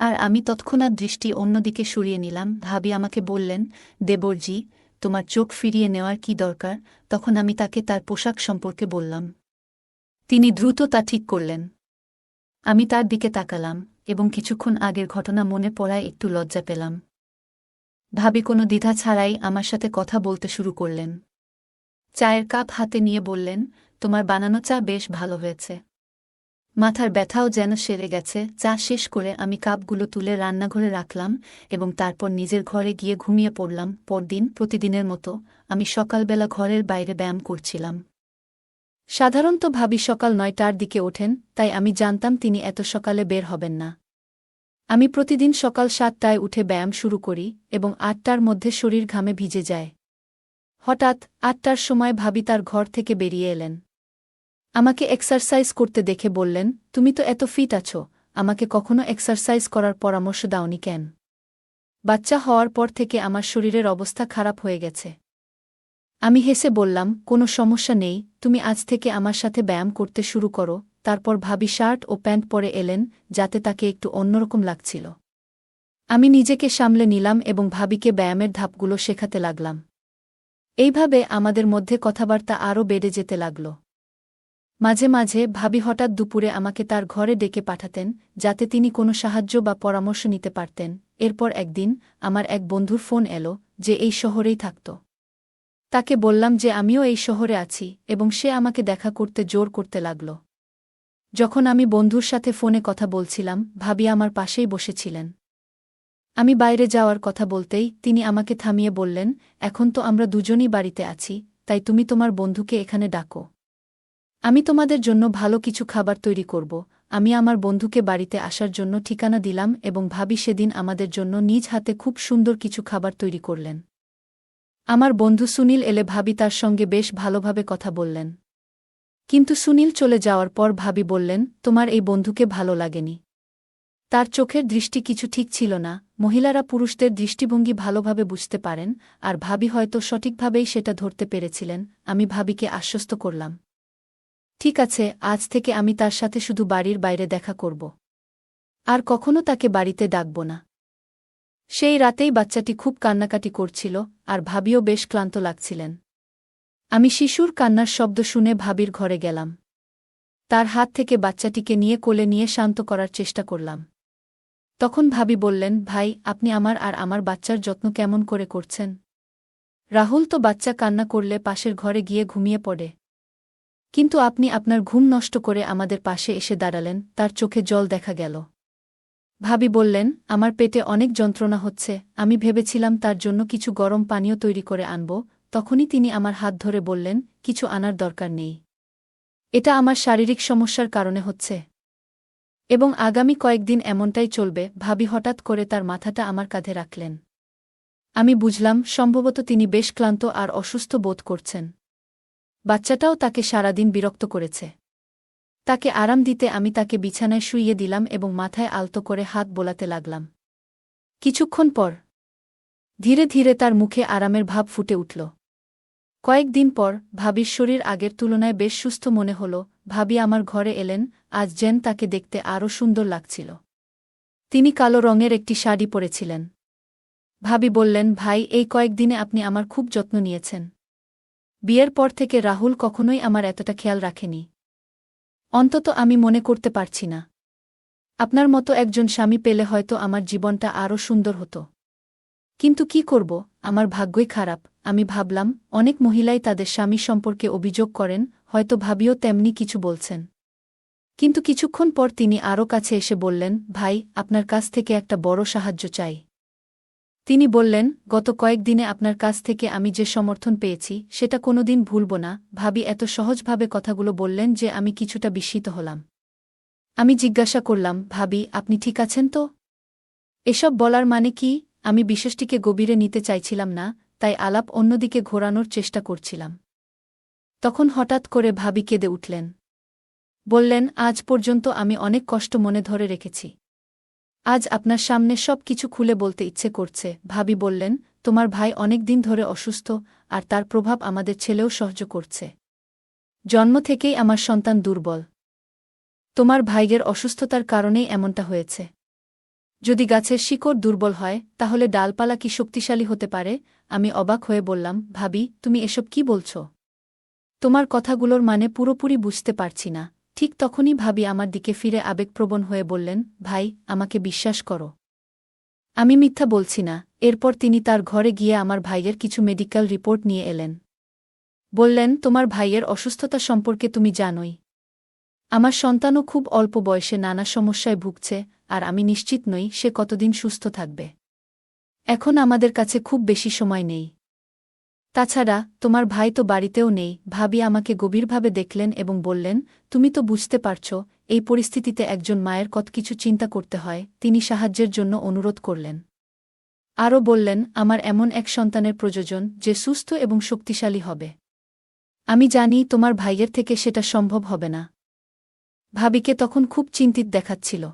আর আমি তৎক্ষণাৎ দৃষ্টি অন্যদিকে সরিয়ে নিলাম। ভাবি আমাকে বললেন, দেবরজি, তোমার চোখ ফিরিয়ে নেওয়ার কি দরকার? তখন আমি তাকে তার পোশাক সম্পর্কে বললাম। তিনি দ্রুত তা ঠিক করলেন। আমি তার দিকে তাকালাম, এবং কিছুক্ষণ আগের ঘটনা মনে পড়ায় একটু লজ্জা পেলাম। ভাবি কোনো দ্বিধা ছাড়াই আমার সাথে কথা বলতে শুরু করলেন। চায়ের কাপ হাতে নিয়ে বললেন, তোমার বানানো চা বেশ ভালো হয়েছে। মাথার ব্যথাও যেন সেরে গেছে। চা শেষ করে আমি কাপগুলো তুলে রান্নাঘরে রাখলাম, এবং তারপর নিজের ঘরে গিয়ে ঘুমিয়ে পড়লাম। পরদিন প্রতিদিনের মতো আমি সকালবেলা ঘরের বাইরে ব্যায়াম করছিলাম। সাধারণত ভাবি সকাল 9টার দিকে ওঠেন, তাই আমি জানতাম তিনি এত সকালে বের হবেন না। আমি প্রতিদিন সকাল 7টায় উঠে ব্যায়াম শুরু করি, এবং 8টার মধ্যে শরীর ঘামে ভিজে যায়। হঠাৎ 8টার সময় ভাবি তার ঘর থেকে বেরিয়ে এলেন। আমাকে এক্সারসাইজ করতে দেখে বললেন, তুমি তো এত ফিট আছো, আমাকে কখনো এক্সারসাইজ করার পরামর্শ দাওনি কেন? বাচ্চা হওয়ার পর থেকে আমার শরীরের অবস্থা খারাপ হয়ে গেছে। আমি হেসে বললাম, কোনো সমস্যা নেই, তুমি আজ থেকে আমার সাথে ব্যায়াম করতে শুরু করো। তারপর ভাবি শার্ট ও প্যান্ট পরে এলেন, যাতে তাকে একটু অন্যরকম লাগছিল। আমি নিজেকে সামলে নিলাম এবং ভাবিকে ব্যায়ামের ধাপগুলো শেখাতে লাগলাম। এইভাবে আমাদের মধ্যে কথাবার্তা আরও বেড়ে যেতে লাগল। মাঝে মাঝে ভাবি হঠাৎ দুপুরে আমাকে তার ঘরে ডেকে পাঠাতেন, যাতে তিনি কোনো সাহায্য বা পরামর্শ নিতে পারতেন। এরপর একদিন আমার এক বন্ধুর ফোন এলো, যে এই শহরেই থাকত। তাকে বললাম যে আমিও এই শহরে আছি, এবং সে আমাকে দেখা করতে জোর করতে লাগল। যখন আমি বন্ধুর সাথে ফোনে কথা বলছিলাম, ভাবি আমার পাশেই বসেছিলেন। আমি বাইরে যাওয়ার কথা বলতেই তিনি আমাকে থামিয়ে বললেন, এখন তো আমরা দুজনই বাড়িতে আছি, তাই তুমি তোমার বন্ধুকে এখানে ডাকো। আমি তোমাদের জন্য ভালো কিছু খাবার তৈরি করব। আমি আমার বন্ধুকে বাড়িতে আসার জন্য ঠিকানা দিলাম, এবং ভাবি সেদিন আমাদের জন্য নিজ হাতে খুব সুন্দর কিছু খাবার তৈরি করলেন। আমার বন্ধু সুনীল এলে ভাবি তার সঙ্গে বেশ ভালোভাবে কথা বললেন। কিন্তু সুনীল চলে যাওয়ার পর ভাবি বললেন, তোমার এই বন্ধুকে ভালো লাগেনি। তার চোখের দৃষ্টি কিছু ঠিক ছিল না। মহিলারা পুরুষদের দৃষ্টিভঙ্গি ভালোভাবে বুঝতে পারেন, আর ভাবি হয়তো সঠিকভাবেই সেটা ধরতে পেরেছিলেন। আমি ভাবিকে আশ্বস্ত করলাম, ঠিক আছে, আজ থেকে আমি তার সাথে শুধু বাড়ির বাইরে দেখা করব। আর কখনো তাকে বাড়িতে ডাকব না। সেই রাতেই বাচ্চাটি খুব কান্নাকাটি করছিল, আর ভাবিও বেশ ক্লান্ত লাগছিলেন। আমি শিশুর কান্নার শব্দ শুনে ভাবির ঘরে গেলাম। তার হাত থেকে বাচ্চাটিকে নিয়ে কোলে নিয়ে শান্ত করার চেষ্টা করলাম। তখন ভাবি বললেন, ভাই, আপনি আমার আর আমার বাচ্চার যত্ন কেমন করে করছেন? রাহুল তো বাচ্চা কান্না করলে পাশের ঘরে গিয়ে ঘুমিয়ে পড়ে, কিন্তু আপনি আপনার ঘুম নষ্ট করে আমাদের পাশে এসে দাঁড়ালেন। তার চোখে জল দেখা গেল। ভাবি বললেন, আমার পেটে অনেক যন্ত্রণা হচ্ছে, আমি ভেবেছিলাম তার জন্য কিছু গরম পানীয় তৈরি করে আনব। তখনই তিনি আমার হাত ধরে বললেন, কিছু আনার দরকার নেই, এটা আমার শারীরিক সমস্যার কারণে হচ্ছে এবং আগামী কয়েকদিন এমনটাই চলবে। ভাবি হঠাৎ করে তার মাথাটা আমার কাঁধে রাখলেন। আমি বুঝলাম, সম্ভবত তিনি বেশ ক্লান্ত আর অসুস্থ বোধ করছেন। বাচ্চাটাও তাকে সারাদিন বিরক্ত করেছে। তাকে আরাম দিতে আমি তাকে বিছানায় শুইয়ে দিলাম এবং মাথায় আলতো করে হাত বোলাতে লাগলাম। কিছুক্ষণ পর ধীরে ধীরে তার মুখে আরামের ভাব ফুটে উঠল। কয়েকদিন পর ভাবির শরীর আগের তুলনায় বেশ সুস্থ মনে হল। ভাবি আমার ঘরে এলেন, আজ যেন তাকে দেখতে আরও সুন্দর লাগছিল। তিনি কালো রঙের একটি শাড়ি পরেছিলেন। ভাবি বললেন, ভাই, এই কয়েকদিনে আপনি আমার খুব যত্ন নিয়েছেন। বিয়ের পর থেকে রাহুল কখনোই আমার এতটা খেয়াল রাখেনি। অন্তত আমি মনে করতে পারছি না। আপনার মতো একজন স্বামী পেলে হয়তো আমার জীবনটা আরও সুন্দর হতো। কিন্তু কি করব, আমার ভাগ্যই খারাপ। আমি ভাবলাম, অনেক মহিলাই তাদের স্বামী সম্পর্কে অভিযোগ করেন, হয়তো ভাবিও তেমনি কিছু বলছেন। কিন্তু কিছুক্ষণ পর তিনি আরও কাছে এসে বললেন, ভাই, আপনার কাছ থেকে একটা বড় সাহায্য চাই। তিনি বললেন, গত কয়েকদিনে আপনার কাছ থেকে আমি যে সমর্থন পেয়েছি সেটা কোনোদিন ভুলব না। ভাবি এত সহজভাবে কথাগুলো বললেন যে আমি কিছুটা বিস্মিত হলাম। আমি জিজ্ঞাসা করলাম, ভাবি, আপনি ঠিক আছেন তো? এসব বলার মানে কি? আমি বিষয়টিকে গভীরে নিতে চাইছিলাম না, তাই আলাপ অন্যদিকে ঘোরানোর চেষ্টা করছিলাম। তখন হঠাৎ করে ভাবি কেঁদে উঠলেন। বললেন, আজ পর্যন্ত আমি অনেক কষ্ট মনে ধরে রেখেছি। আজ আপনার সামনে সব কিছু খুলে বলতে ইচ্ছে করছে। ভাবি বললেন, তোমার ভাই অনেক দিন ধরে অসুস্থ, আর তার প্রভাব আমাদের ছেলেও সহ্য করছে। জন্ম থেকেই আমার সন্তান দুর্বল। তোমার ভাইয়ের অসুস্থতার কারণেই এমনটা হয়েছে। যদি গাছের শিকড় দুর্বল হয়, তাহলে ডালপালা কি শক্তিশালী হতে পারে? আমি অবাক হয়ে বললাম, ভাবি, তুমি এসব কি বলছ? তোমার কথাগুলোর মানে পুরোপুরি বুঝতে পারছি না। ঠিক তখনই ভাবি আমার দিকে ফিরে আবেগপ্রবণ হয়ে বললেন, ভাই, আমাকে বিশ্বাস করো, আমি মিথ্যা বলছি না। এরপর তিনি তার ঘরে গিয়ে আমার ভাইয়ের কিছু মেডিকেল রিপোর্ট নিয়ে এলেন। বললেন, তোমার ভাইয়ের অসুস্থতা সম্পর্কে তুমি জানোই। আমার সন্তানও খুব অল্প বয়সে নানা সমস্যায় ভুগছে, আর আমি নিশ্চিত নই সে কতদিন সুস্থ থাকবে। এখন আমাদের কাছে খুব বেশি সময় নেই। তাছাড়া তোমার ভাই তো বাড়িতেও নেই। ভাবি আমাকে গভীরভাবে দেখলেন এবং বললেন, তুমি তো বুঝতে পারছ, এই পরিস্থিতিতে একজন মায়ের কত কিছু চিন্তা করতে হয়। তিনি সাহায্যের জন্য অনুরোধ করলেন। আরও বললেন, আমার এমন এক সন্তানের প্রয়োজন যে সুস্থ এবং শক্তিশালী হবে। আমি জানি তোমার ভাইয়ের থেকে সেটা সম্ভব হবে না। ভাবিকে তখন খুব চিন্তিত দেখাচ্ছিল।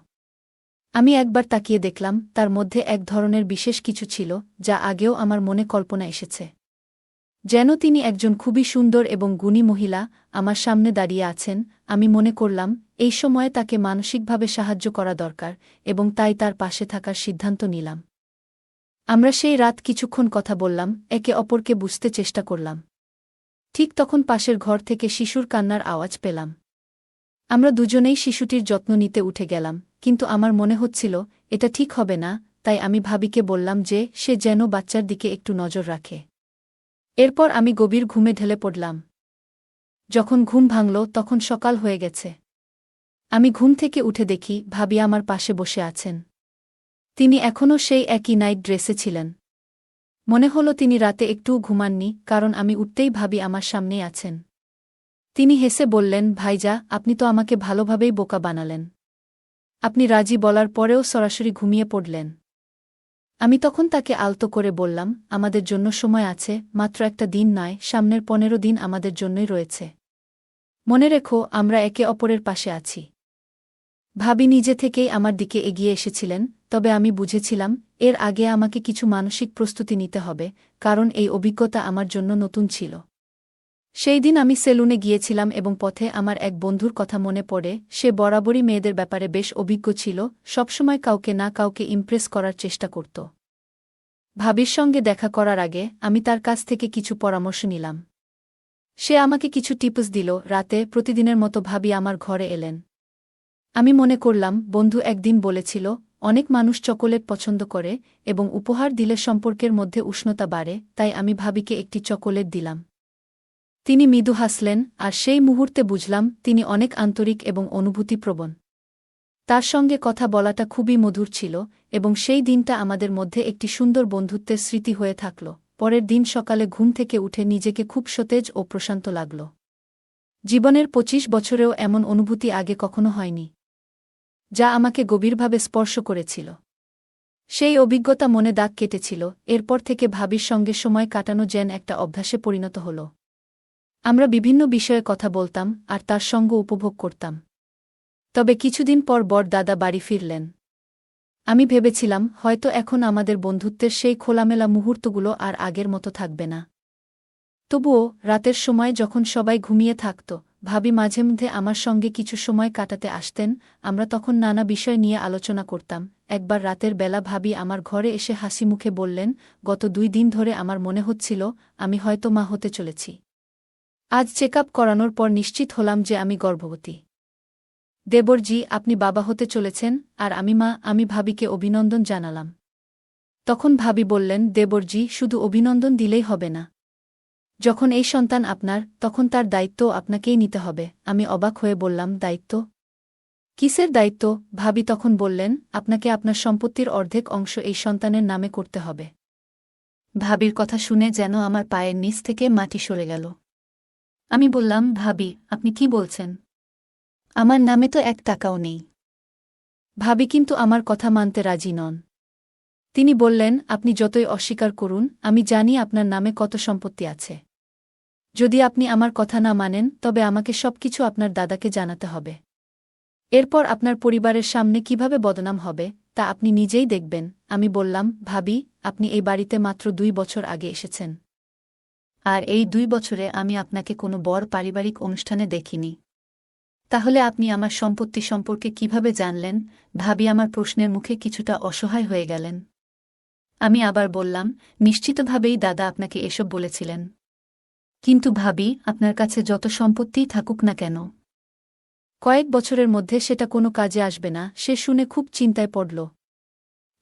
আমি একবার তাকিয়ে দেখলাম, তার মধ্যে এক ধরনের বিশেষ কিছু ছিল যা আগেও আমার মনে কল্পনা এসেছে। যেন তিনি একজন খুবই সুন্দর এবং গুণী মহিলা আমার সামনে দাঁড়িয়ে আছেন। আমি মনে করলাম, এই সময়ে তাকে মানসিকভাবে সাহায্য করা দরকার, এবং তাই তার পাশে থাকার সিদ্ধান্ত নিলাম। আমরা সেই রাত কিছুক্ষণ কথা বললাম, একে অপরকে বুঝতে চেষ্টা করলাম। ঠিক তখন পাশের ঘর থেকে শিশুর কান্নার আওয়াজ পেলাম। আমরা দুজনেই শিশুটির যত্ন নিতে উঠে গেলাম, কিন্তু আমার মনে হচ্ছিল এটা ঠিক হবে না। তাই আমি ভাবিকে বললাম যে সে যেন বাচ্চার দিকে একটু নজর রাখে। এরপর আমি গভীর ঘুমে ঢলে পড়লাম। যখন ঘুম ভাঙল তখন সকাল হয়ে গেছে। আমি ঘুম থেকে উঠে দেখি ভাবি আমার পাশে বসে আছেন। তিনি এখনও সেই একই নাইট ড্রেসে ছিলেন। মনে হলো তিনি রাতে একটুও ঘুমাননি, কারণ আমি উঠতেই ভাবি আমার সামনেই আছেন। তিনি হেসে বললেন, ভাইজা, আপনি তো আমাকে ভালোভাবেই বোকা বানালেন। আপনি রাজি বলার পরেও সরাসরি ঘুমিয়ে পড়লেন। আমি তখন তাকে আলতো করে বললাম, আমাদের জন্য সময় আছে, মাত্র একটা দিন নয়, সামনের 15 দিন আমাদের জন্যই রয়েছে। মনে রেখো, আমরা একে অপরের পাশে আছি। ভাবি নিজে থেকেই আমার দিকে এগিয়ে এসেছিলেন, তবে আমি বুঝেছিলাম এর আগে আমাকে কিছু মানসিক প্রস্তুতি নিতে হবে, কারণ এই অভিজ্ঞতা আমার জন্য নতুন ছিল। সেই দিন আমি সেলুনে গিয়েছিলাম এবং পথে আমার এক বন্ধুর কথা মনে পড়ে। সে বরাবরই মেয়েদের ব্যাপারে বেশ অভিজ্ঞ ছিল, সবসময় কাউকে না কাউকে ইমপ্রেস করার চেষ্টা করত। ভাবির সঙ্গে দেখা করার আগে আমি তার কাছ থেকে কিছু পরামর্শ নিলাম। সে আমাকে কিছু টিপস দিল। রাতে প্রতিদিনের মতো ভাবি আমার ঘরে এলেন। আমি মনে করলাম, বন্ধু একদিন বলেছিল, অনেক মানুষ চকোলেট পছন্দ করে এবং উপহার দিলে সম্পর্কের মধ্যে উষ্ণতা বাড়ে, তাই আমি ভাবিকে একটি চকোলেট দিলাম। তিনি মৃদু হাসলেন, আর সেই মুহূর্তে বুঝলাম তিনি অনেক আন্তরিক এবং অনুভূতিপ্রবণ। তার সঙ্গে কথা বলাটা খুবই মধুর ছিল এবং সেই দিনটা আমাদের মধ্যে একটি সুন্দর বন্ধুত্বের স্মৃতি হয়ে থাকল। পরের দিন সকালে ঘুম থেকে উঠে নিজেকে খুব সতেজ ও প্রশান্ত লাগল। জীবনের ২৫ বছরেও এমন অনুভূতি আগে কখনো হয়নি, যা আমাকে গভীরভাবে স্পর্শ করেছিল। সেই অভিজ্ঞতা মনে দাগ কেটেছিল। এরপর থেকে ভাবির সঙ্গে সময় কাটানো যেন একটা অভ্যাসে পরিণত হল। আমরা বিভিন্ন বিষয়ে কথা বলতাম আর তার সঙ্গ উপভোগ করতাম। তবে কিছুদিন পর দাদা বাড়ি ফিরলেন। আমি ভেবেছিলাম হয়তো এখন আমাদের বন্ধুত্বের সেই খোলামেলা মুহূর্তগুলো আর আগের মতো থাকবে না। তবুও রাতের সময় যখন সবাই ঘুমিয়ে থাকত, ভাবি মাঝে মধ্যে আমার সঙ্গে কিছু সময় কাটাতে আসতেন। আমরা তখন নানা বিষয় নিয়ে আলোচনা করতাম। একবার রাতের বেলা ভাবি আমার ঘরে এসে হাসি মুখে বললেন, গত ২ দিন ধরে আমার মনে হচ্ছিল আমি হয়তো মা হতে চলেছি। আজ চেকআপ করানোর পর নিশ্চিত হলাম যে আমি গর্ভবতী। দেবরজি, আপনি বাবা হতে চলেছেন আর আমি মা। আমি ভাবিকে অভিনন্দন জানালাম। তখন ভাবি বললেন, দেবরজি, শুধু অভিনন্দন দিলেই হবে না। যখন এই সন্তান আপনার, তখন তার দায়িত্ব আপনাকেই নিতে হবে। আমি অবাক হয়ে বললাম, দায়িত্ব? কিসের দায়িত্ব? ভাবি তখন বললেন, আপনাকে আপনার সম্পত্তির অর্ধেক অংশ এই সন্তানের নামে করতে হবে। ভাবির কথা শুনে যেন আমার পায়ের নিচ থেকে মাটি সরে গেল। আমি বললাম, ভাবি, আপনি কি বলছেন? আমার নামে তো ১ টাকাও নেই। ভাবি কিন্তু আমার কথা মানতে রাজি নন। তিনি বললেন, আপনি যতই অস্বীকার করুন, আমি জানি আপনার নামে কত সম্পত্তি আছে। যদি আপনি আমার কথা না মানেন, তবে আমাকে সবকিছু আপনার দাদাকে জানাতে হবে। এরপর আপনার পরিবারের সামনে কিভাবে বদনাম হবে, তা আপনি নিজেই দেখবেন। আমি বললাম, ভাবি, আপনি এই বাড়িতে মাত্র ২ বছর আগে এসেছেন। আর এই ২ বছরে আমি আপনাকে কোনো বড় পারিবারিক অনুষ্ঠানে দেখিনি। তাহলে আপনি আমার সম্পত্তি সম্পর্কে কিভাবে জানলেন? ভাবি আমার প্রশ্নের মুখে কিছুটা অসহায় হয়ে গেলেন। আমি আবার বললাম, নিশ্চিতভাবেই দাদা আপনাকে এসব বলেছিলেন। কিন্তু ভাবি, আপনার কাছে যত সম্পত্তিই থাকুক না কেন, কয়েক বছরের মধ্যে সেটা কোনো কাজে আসবে না। সে শুনে খুব চিন্তায় পড়ল।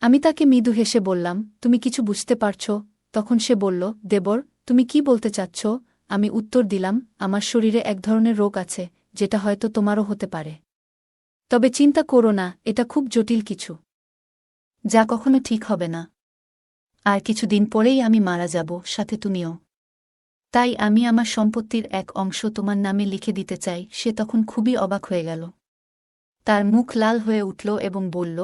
আমি তাকে মৃদু হেসে বললাম, তুমি কিছু বুঝতে পারছ? তখন সে বলল, দেবর, তুমি কি বলতে চাচ্ছ? আমি উত্তর দিলাম, আমার শরীরে এক ধরনের রোগ আছে, যেটা হয়তো তোমারও হতে পারে। তবে চিন্তা করো না, এটা খুব জটিল কিছু, যা কখনো ঠিক হবে না। আর কিছুদিন পরেই আমি মারা যাব, সাথে তুমিও। তাই আমি আমার সম্পত্তির এক অংশ তোমার নামে লিখে দিতে চাই। সে তখন খুবই অবাক হয়ে গেল। তার মুখ লাল হয়ে উঠল এবং বলল,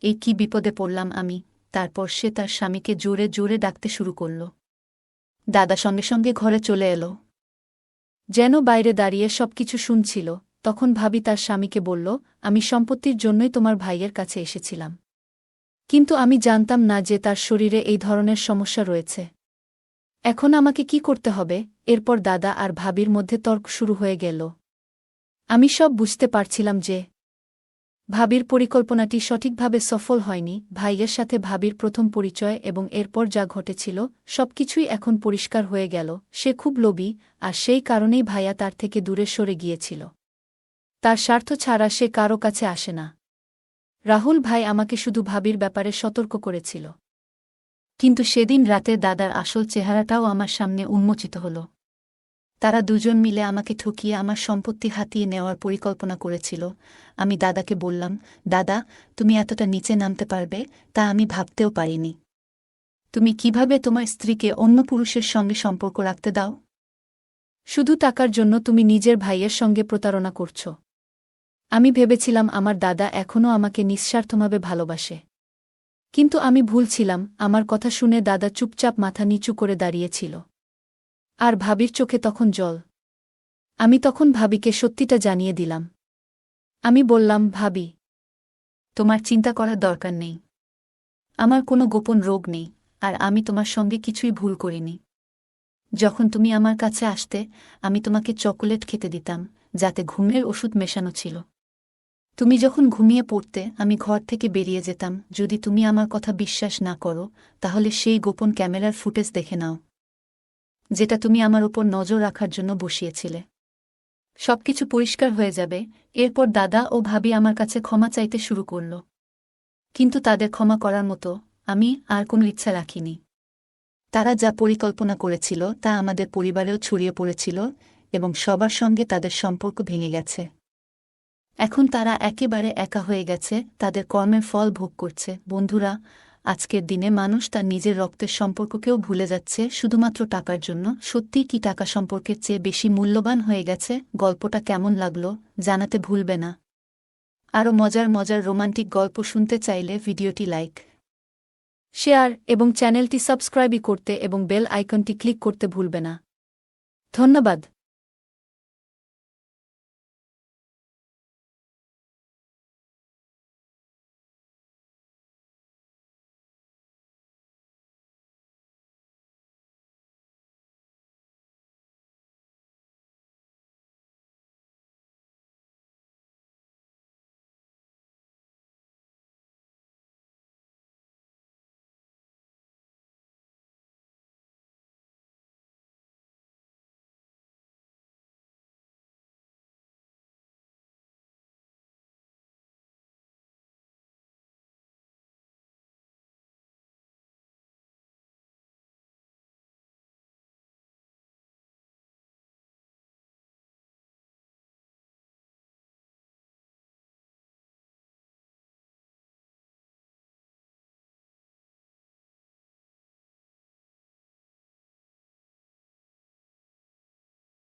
এই কি বিপদে পড়লাম আমি। তারপর সে তার স্বামীকে জোরে জোরে ডাকতে শুরু করল। দাদা সঙ্গে সঙ্গে ঘরে চলে এলো, যেন বাইরে দাঁড়িয়ে সবকিছু শুনছিল। তখন ভাবি তার স্বামীকে বলল, আমি সম্পত্তির জন্যই তোমার ভাইয়ের কাছে এসেছিলাম। কিন্তু আমি জানতাম না যে তার শরীরে এই ধরনের সমস্যা রয়েছে। এখন আমাকে কি করতে হবে? এরপর দাদা আর ভাবির মধ্যে তর্ক শুরু হয়ে গেল। আমি সব বুঝতে পারছিলাম যে ভাবির পরিকল্পনাটি সঠিকভাবে সফল হয়নি। ভাইয়ের সাথে ভাবির প্রথম পরিচয় এবং এরপর যা ঘটেছিল, সবকিছুই এখন পরিষ্কার হয়ে গেল। সে খুব লোভী, আর সেই কারণেই ভাইয়া তার থেকে দূরে সরে গিয়েছিল। তার স্বার্থ ছাড়া সে কারো কাছে আসে না। রাহুল ভাই আমাকে শুধু ভাবির ব্যাপারে সতর্ক করেছিল। কিন্তু সেদিন রাতে দাদার আসল চেহারাটাও আমার সামনে উন্মোচিত হল। তারা দুজন মিলে আমাকে ঠকিয়ে আমার সম্পত্তি হাতিয়ে নেওয়ার পরিকল্পনা করেছিল। আমি দাদাকে বললাম, দাদা, তুমি এতটা নিচে নামতে পারবে তা আমি ভাবতেও পারিনি। তুমি কিভাবে তোমার স্ত্রীকে অন্য পুরুষের সঙ্গে সম্পর্ক রাখতে দাও? শুধু টাকার জন্য তুমি নিজের ভাইয়ের সঙ্গে প্রতারণা করছ। আমি ভেবেছিলাম আমার দাদা এখনও আমাকে নিঃস্বার্থভাবে ভালোবাসে। কিন্তু আমি ভুল ছিলাম। আমার কথা শুনে দাদা চুপচাপ মাথা নিচু করে দাঁড়িয়েছিল। আর ভাবির চোখে তখন জল। আমি তখন ভাবিকে সত্যিটা জানিয়ে দিলাম। আমি বললাম, ভাবি, তোমার চিন্তা করার দরকার নেই। আমার কোনো গোপন রোগ নেই, আর আমি তোমার সঙ্গে কিছুই ভুল করিনি। যখন তুমি আমার কাছে আসতে, আমি তোমাকে চকোলেট খেতে দিতাম, যাতে ঘুমের ওষুধ মেশানো ছিল। তুমি যখন ঘুমিয়ে পড়তে, আমি ঘর থেকে বেরিয়ে যেতাম। যদি তুমি আমার কথা বিশ্বাস না করো, তাহলে সেই গোপন ক্যামেরার ফুটেজ দেখে নাও। যেটা তুমি আমার উপর নজর রাখার জন্য বসিয়েছিলে। সবকিছু পরিষ্কার হয়ে যাবে। এরপর দাদা ও ভাবি আমার কাছে ক্ষমা চাইতে শুরু করল। কিন্তু তাদের ক্ষমা করার মতো আমি আর কোনো ইচ্ছা রাখিনি। তারা যা পরিকল্পনা করেছিল তা আমাদের পরিবারেও ছড়িয়ে পড়েছিল এবং সবার সঙ্গে তাদের সম্পর্ক ভেঙে গেছে। এখন তারা একেবারে একা হয়ে গেছে, তাদের কর্মের ফল ভোগ করছে। বন্ধুরা, আজকের দিনে মানুষ তার নিজের রক্তের সম্পর্ককেও ভুলে যাচ্ছে শুধুমাত্র টাকার জন্য। সত্যিই কি টাকা সম্পর্কের চেয়ে বেশি মূল্যবান হয়ে গেছে? গল্পটা কেমন লাগলো জানাতে ভুলবে না। আরও মজার মজার রোমান্টিক গল্প শুনতে চাইলে ভিডিওটি লাইক, শেয়ার এবং চ্যানেলটি সাবস্ক্রাইব করতে এবং বেল আইকনটি ক্লিক করতে ভুলবে না। ধন্যবাদ।